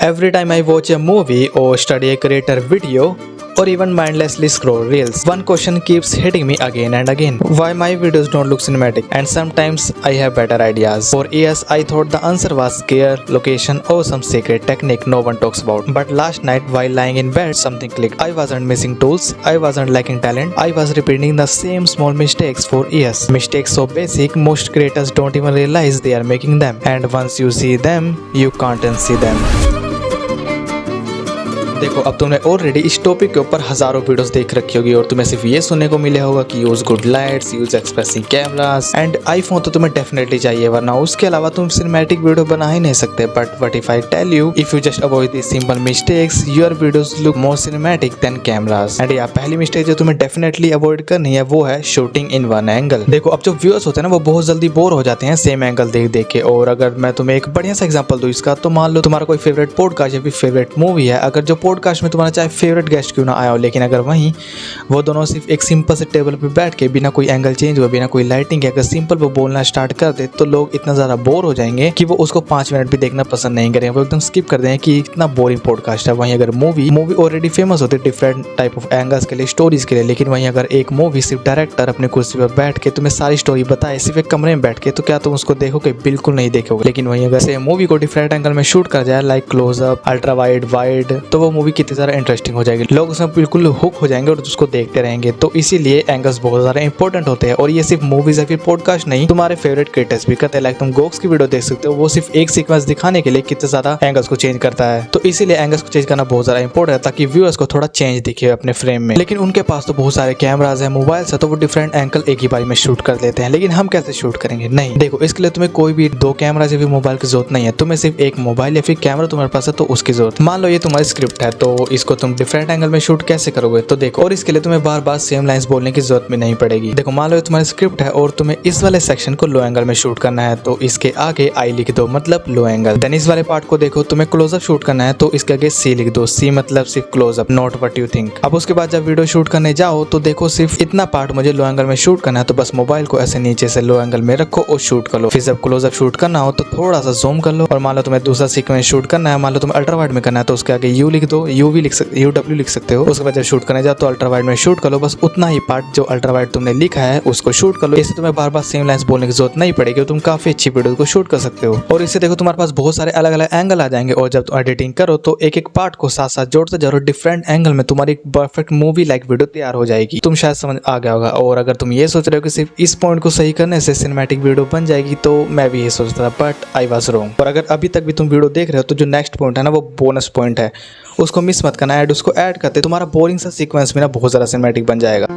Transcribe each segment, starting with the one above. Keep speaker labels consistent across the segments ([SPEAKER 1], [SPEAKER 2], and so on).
[SPEAKER 1] Every time I watch a movie or study a creator video or even mindlessly scroll reels, one question keeps hitting me again and again. Why my videos don't look cinematic? And sometimes I have better ideas. For years I thought the answer was gear, location or some secret technique no one talks about. But last night while lying in bed something clicked. I wasn't missing tools, I wasn't lacking talent, I was repeating the same small mistakes for years. Mistakes so basic most creators don't even realize they are making them. And once you see them, you can't unsee them. देखो अब तुमने already इस topic के ऊपर हजारों videos देख रखी होगी और तुम्हें सिर्फ ये सुनने को मिला होगा कि use good lights, use expressive cameras and iPhone तो तुम्हें डेफिनेटली चाहिए, वरना उसके अलावा तुम सिनेमैटिक वीडियो बना ही नहीं सकते. But what if I tell you, if you just avoid this simple mistakes your videos look more cinematic than cameras. And यार पहली मिस्टेक जो तुम्हें डेफिनेटली अवॉइड करनी है वो है शूटिंग इन वन एंगल. देखो अब जो व्यूअर्स होते हैं ना वो बहुत जल्दी बोर हो जाते हैं सेम एंगल देख देख के. और अगर मैं तुम्हें एक बढ़िया सा एग्जांपल दूं इसका, तो मान लो तुम्हारा कोई फेवरेट पॉडकास्ट या फिर फेवरेट मूवी है. अगर जो पॉडकास्ट में तुम्हारा फेवरेट गेस्ट क्यों ना आया हो, लेकिन अगर वहीं वो दोनों सिर्फ एक सिंपल से टेबल पे बैठ के बिना कोई एंगल चेंज हुए, बिना कोई लाइटिंग के अगर सिंपल वो बोलना स्टार्ट कर दे, तो लोग इतना ज्यादा बोर हो जाएंगे कि वो उसको 5 मिनट भी देखना पसंद नहीं करेंगे, वो एकदम स्किप कर देंगे कि इतना बोरिंग पॉडकास्ट है. वहीं अगर मूवी ऑलरेडी फेमस होती है डिफरेंट टाइप ऑफ एंगल्स के लिए, स्टोरीज के लिए, लेकिन वहीं अगर एक मूवी सिर्फ डायरेक्टर अपनी कुर्सी पर बैठ के तुम्हें सारी स्टोरी बताए सिर्फ एक कमरे में बैठ के, तो क्या तुम उसको देखोगे? बिल्कुल नहीं देखोगे. लेकिन वहीं अगर से मूवी को डिफरेंट एंगल में शूट कर जाए like closeup, ultra wide, wide, तो वो मूवी कितनी ज्यादा इंटरेस्टिंग हो जाएगी. लोग उसमें बिल्कुल हुक हो जाएंगे और उसको देखते रहेंगे. तो इसीलिए एंगल्स बहुत ज्यादा इंपॉर्टेंट होते हैं. और ये सिर्फ मूवीज या फिर पॉडकास्ट नहीं, तुम्हारे फेवरेट क्रिएटर्स भी करते हैं. लाइक तुम गोक्स की वीडियो देख सकते हो, वो सिर्फ एक सीक्वेंस दिखाने के लिए कितने ज्यादा एंगल्स को चेंज करता है. तो इसीलिए एंगल्स को चेंज करना बहुत ज्यादा इंपॉर्टेंट है ताकि व्यूअर्स को थोड़ा चेंज दिखे अपने फ्रेम में. लेकिन उनके पास तो बहुत सारे कैमराज है, मोबाइल्स है, तो वो डिफरेंट एंगल एक ही बारी में शूट कर लेते हैं. लेकिन हम कैसे शूट करेंगे? नहीं, देखो इसके लिए तुम्हें कोई भी 2 कैमरा या फिर मोबाइल की जरूरत नहीं है. तुम्हें सिर्फ एक मोबाइल या फिर कैमरा तुम्हारे पास है तो उसकी जरूरत. मान लो ये तुम्हारी स्क्रिप्ट है, तो इसको तुम डिफरेंट एंगल में शूट कैसे करोगे? तो देखो, और इसके लिए तुम्हें बार बार सेम लाइंस बोलने की जरूरत भी नहीं पड़ेगी. देखो मान लो तुम्हारी स्क्रिप्ट है और तुम्हें इस वाले सेक्शन को लो एंगल में शूट करना है, तो इसके आगे आई लिख दो, मतलब लो एंगल. देन इस वाले पार्ट को देखो, तुम्हें क्लोजअप शूट करना है तो इसके आगे सी लिख दो, सी मतलब सिर्फ closeup, not what you think. अब उसके बाद जब वीडियो शूट करने जाओ तो देखो सिर्फ इतना पार्ट मुझे लो एंगल में शूट करना है, तो बस मोबाइल को ऐसे नीचे से लो एंगल में रखो और शूट कर लो. फिर जब क्लोजअप शूट करना हो तो थोड़ा सा जूम कर लो. और मान लो तुम्हें दूसरा सीक्वेंस शूट करना है, मान लो तुम्हें अल्ट्रा वाइड में करना है, तो उसके आगे यू लिख दो, यू भी लिख सकते, UW लिख सकते हो. उसके बाद जब शूट करने जाओ तो अल्ट्रा वाइड में शूट कर लो. बस उतना ही पार्ट जो अल्ट्रा वाइड तुमने लिखा है उसको शूट कर लो. इससे तुम्हें बार बार सेम लाइंस बोलने की जरूरत नहीं पड़ेगी, तुम काफी अच्छी वीडियो को शूट कर सकते हो. और इससे देखो तुम्हारे पास बहुत सारे अलग अलग एंगल आ जाएंगे. और जब तुम एडिटिंग करो तो एक एक पार्ट को साथ साथ जोड़ते जाओ, डिफरेंट एंगल में तुम्हारी परफेक्ट मूवी लाइक वीडियो तैयार हो जाएगी. तुम शायद समझ आ गया होगा. और अगर तुम ये सोच रहे हो कि सिर्फ इस पॉइंट को सही करने से सिनेमैटिक वीडियो बन जाएगी, तो मैं भी ये सोचता था, बट आई वाज रॉन्ग. और अगर अभी तक भी तुम वीडियो देख रहे हो तो जो नेक्स्ट पॉइंट है ना वो बोनस पॉइंट है, उसको मिस मत करना. उसको ऐड करते तुम्हारा बोरिंग सा सीक्वेंस में ना बहुत ज्यादा सिनेमैटिक बन जाएगा.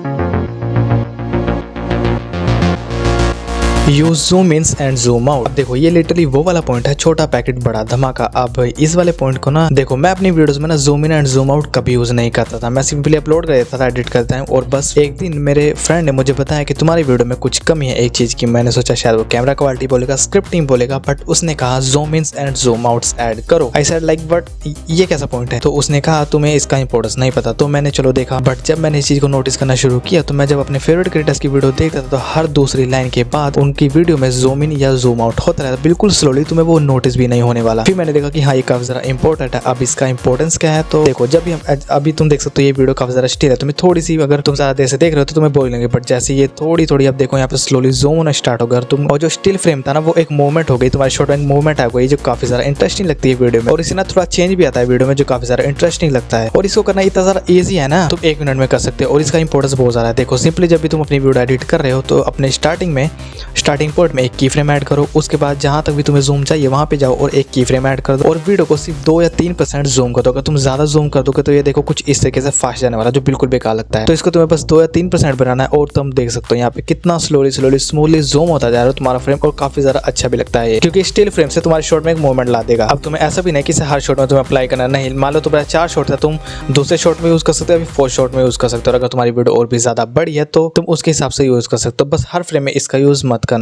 [SPEAKER 1] Use zoom in and zoom out. अब देखो ये लिटरली वो वाला पॉइंट है, छोटा पैकेट बड़ा धमाका. अब इस वाले पॉइंट को ना देखो, मैं अपनी वीडियोस में ना zoom in and zoom out कभी यूज नहीं करता था. मैं सिंपली अपलोड कर देता था एडिट करता हूँ. और बस एक दिन मेरे फ्रेंड ने मुझे बताया कि तुम्हारी वीडियो में कुछ कमी है एक चीज की. मैंने सोचा शायद वो कैमरा क्वालिटी बोलेगा, स्क्रिप्टिंग बोलेगा, बट उसने कहा zoom in and zoom outs add करो. आई सेड लाइक बट ये कैसा पॉइंट है? तो उसने कहा तुम्हें इसका इंपॉर्टेंस नहीं पता. तो मैंने चलो देखा, बट जब मैंने इस चीज को नोटिस करना शुरू किया तो मैं जब अपने फेवरेट क्रिएटर्स की वीडियो देखता था तो हर दूसरी लाइन के बाद उनकी वीडियो में जूम इन या जूम आउट होता रहता, बिल्कुल स्लोली, तुम्हें वो नोटिस भी नहीं होने वाला. फिर मैंने देखा कि हाँ ये काफी जरा इंपॉर्टेंट है. अब इसका इंपॉर्टेंस क्या है? तो देखो जब भी हम अभी तुम देख सकते हो ये वीडियो काफी जरा स्टिल है, तुम्हें थोड़ी सी अगर तुम ज्यादा देर से देख रहे हो तो तुम्हें बोल लेंगे, बट जैसे ये थोड़ी थोड़ी अब देखो यहाँ पे स्लोली जूम होना स्टार्ट होगा तुम, और जो स्टिल फ्रेम था ना वो एक मूवमेंट हो गई, तुम्हारी शॉर्ट में मूवमेंट आ गई जो काफी ज्यादा इंटरेस्टिंग लगती है वीडियो में. और इसे ना थोड़ा चेंज भी आता है वीडियो में जो काफी ज्यादा इंटरेस्टिंग लगता है. और इसको करना इतना ज्यादा ईजी है ना, तुम 1 मिनट में कर सकते हो. और इसका इंपॉर्टेंस बहुत ज्यादा है. देखो सिंपली जब भी तुम अपनी वीडियो एडिट कर रहे हो तो अपने स्टार्टिंग पॉइंट में एक की फ्रेम ऐड करो. उसके बाद जहां तक भी तुम्हें जूम चाहिए वहां पे जाओ और एक की फ्रेम ऐड कर दो और वीडियो को सिर्फ 2 या 3% जूम कर दो. अगर तुम ज्यादा जूम कर दोगे तो ये देखो कुछ इस तरीके से फास्ट जाने वाला जो बिल्कुल बेकार लगता है. तो इसको तुम्हें बस 2 या 3% बनाना है. और तुम देख सकते हो यहाँ पे कितना स्लोली स्मूथली जूम होता जा रहा है तुम्हारा फ्रेम, और काफी ज्यादा अच्छा भी लगता है क्योंकि स्टिल फ्रेम से तुम्हारे शॉट में एक मूवमेंट ला देगा. अब तुम्हें ऐसा भी नहीं कि हर शॉट में तुम्हें अप्लाई करना नहीं. मान लो तुम्हारा 4 शॉट है, तुम दूसरे शॉट में यूज कर सकते हो, 4th शॉट में यूज कर सकते हो. अगर तुम्हारी वीडियो और भी ज्यादा बड़ी है तो तुम उसके हिसाब से यूज कर सकते हो. बस हर फ्रेम में इसका यूज मत करना.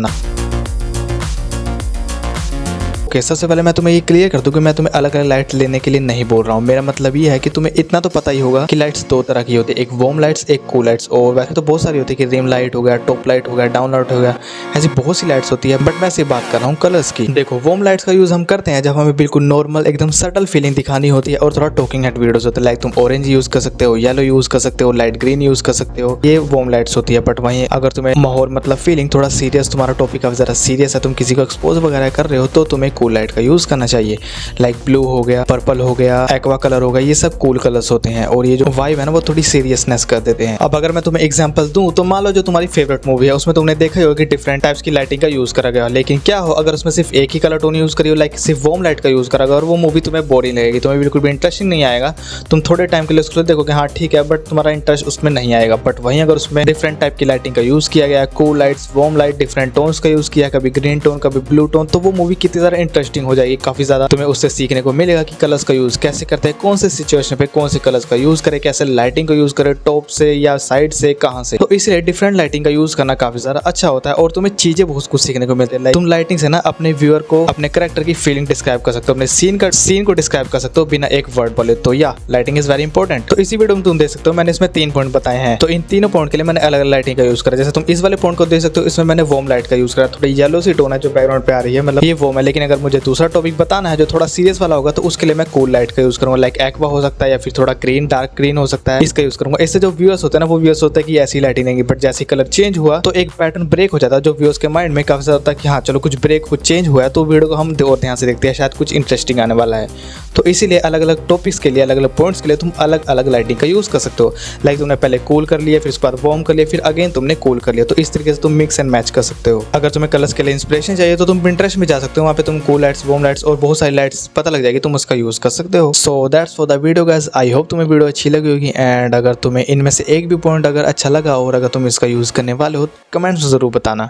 [SPEAKER 1] ओके, सबसे पहले मैं तुम्हें ये क्लियर कर दूं कि मैं तुम्हें अलग अलग लाइट लेने के लिए नहीं बोल रहा हूँ। मेरा मतलब ये है कि तुम्हें इतना तो पता ही होगा कि लाइट्स दो तरह की होती है, एक वार्म लाइट्स, एक कूल लाइट्स। और वैसे तो बहुत सारी होती है कि रिम लाइट हो गया, टॉप लाइट हो गया, डाउन लाइट हो गया, ऐसी बहुत सी लाइट्स होती है। बट मैं सिर्फ बात कर रहा हूँ कलर्स की। देखो, वार्म लाइट्स का यूज हम करते हैं जब हमें बिल्कुल नॉर्मल एकदम सटल फीलिंग दिखानी होती है और थोड़ा टॉकिंग हेड वीडियोस होते हैं। लाइक तुम ऑरेंज यूज कर सकते हो, येलो यूज कर सकते हो, लाइट ग्रीन यूज कर सकते हो, ये वार्म लाइट्स होती है। बट वहीं अगर तुम्हें माहौल मतलब फीलिंग थोड़ा सीरियस, तुम्हारा टॉपिक अब जरा सीरियस है, तुम किसी को एक्सपोज वगैरह कर रहे हो, तो तुम्हें कूल लाइट का यूज करना चाहिए। लाइक ब्लू हो गया, पर्पल हो गया, एक्वा कलर हो गया, ये सब कूल कलर्स होते हैं और ये जो वाइब है ना वो थोड़ी सीरियसनेस कर देते हैं। अब अगर मैं तुम्हें एग्जांपल दूं तो मान लो जो तुम्हारी फेवरेट मूवी है उसमें तुमने देखा ही होगा कि डिफरेंट टाइप्स की लाइटिंग का यूज करा गया, लेकिन क्या हो अगर उसमें सिर्फ एक ही कलर टोन यूज करी हो, लाइक सिर्फ वार्म लाइट का यूज करा गया और वो मूवी तुम्हें बोरिंग लगेगी, तुम्हें बिल्कुल भी इंटरेस्टिंग नहीं आएगा। तुम थोड़े टाइम के लिए उसको देखोगे, हाँ ठीक है, बट तुम्हारा इंटरेस्ट उसमें नहीं आएगा। बट वहीं अगर उसमें डिफरेंट टाइप की लाइटिंग का यूज किया गया, cool lights, warm light, different tones का यूज किया, कभी ग्रीन टोन कभी ब्लू टोन, तो वो मूवी कितनी ज्यादा इंटरेस्टिंग हो जाएगी। काफी ज्यादा तुम्हें उससे सीखने को मिलेगा कि कलर्स का यूज कैसे करते हैं, कौन से सिचुएशन पे कौन से कलर्स का यूज करे, कैसे लाइटिंग का यूज करे, टॉप से या साइड से, कहां से। तो इसलिए डिफरेंट लाइटिंग का यूज करना काफी ज्यादा अच्छा होता है और तुम्हें चीजें बहुत कुछ सीखने को मिलती है। तुम लाइटिंग से ना अपने व्यूअर को अपने कैरेक्टर की फीलिंग डिस्क्राइब कर सकते हो, अपने सीन को डिस्क्राइब कर सकते हो बिना एक वर्ड बोले। तो या लाइटिंग इज वेरी इंपॉर्टेंट। तो इसी वीडियो में तुम देख सकते हो मैंने इसमें 3 पॉइंट बताए हैं। तो इन तीनों पॉइंट के लिए मैंने अलग अलग लाइटिंग का यूज करा। जैसे तुम इस वाले पॉइंट को देख सकते हो, इसमें मैंने वार्म लाइट का यूज करा, थोड़ी येलो सी टोन है जो बैकग्राउंड पे आ रही है, मतलब ये वार्म है। लेकिन अगर मुझे दूसरा टॉपिक बताना है जो थोड़ा सीरियस वाला होगा तो उसके लिए मैं कूल लाइट का यूज करूंगा, लाइक एक्वा हो सकता है या फिर थोड़ा ग्रीन, डार्क ग्रीन हो सकता है, इसका यूज करूंगा। इससे जो व्यूअर्स होते हैं ना वो व्यूअर्स होता है कि ऐसी लाइटिंग नहीं, बट जैसे कलर चेंज हुआ तो एक पैटर्न ब्रेक हो जाता है जो व्यूअर्स के माइंड में काफी ज्यादा होता है कि हाँ चलो कुछ ब्रेक, कुछ चेंज हुआ है, तो वीडियो को हम और ध्यान से देखते हैं, शायद कुछ इंटरेस्टिंग आने वाला है। तो इसीलिए अलग अलग टॉपिक्स के लिए, अलग अलग पॉइंट्स के लिए तुम अलग अलग लाइटिंग का यूज कर सकते हो। लाइक तुमने पहले कूल कर लिया, फिर उसके बाद वार्म कर लिया, फिर अगेन तुमने कूल कर लिया। तो इस तरीके से तुम मिक्स एंड मैच कर सकते हो। अगर तुम्हें कलर्स के लिए इंस्पिरेशन चाहिए तो तुम पिंटरेस्ट में जा सकते हो, वहाँ पे तुम कूल लाइट्स, वार्म लाइट्स और बहुत सारी लाइट्स पता लग जाएगी, तुम उसका यूज कर सकते हो। So that's for the video guys. I hope तुम्हें वीडियो अच्छी लगी होगी एंड अगर तुम्हें इनमें से एक भी पॉइंट अगर अच्छा लगा और अगर तुम इसका यूज करने वाले हो कमेंट्स में जरूर बताना।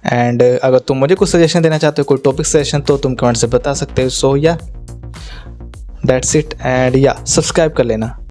[SPEAKER 1] एंड अगर तुम मुझे कुछ सजेशन देना चाहते हो, कोई टॉपिक सजेशन, तो तुम कमेंट से बता सकते हो। सो या दैट्स इट एंड या सब्सक्राइब कर लेना।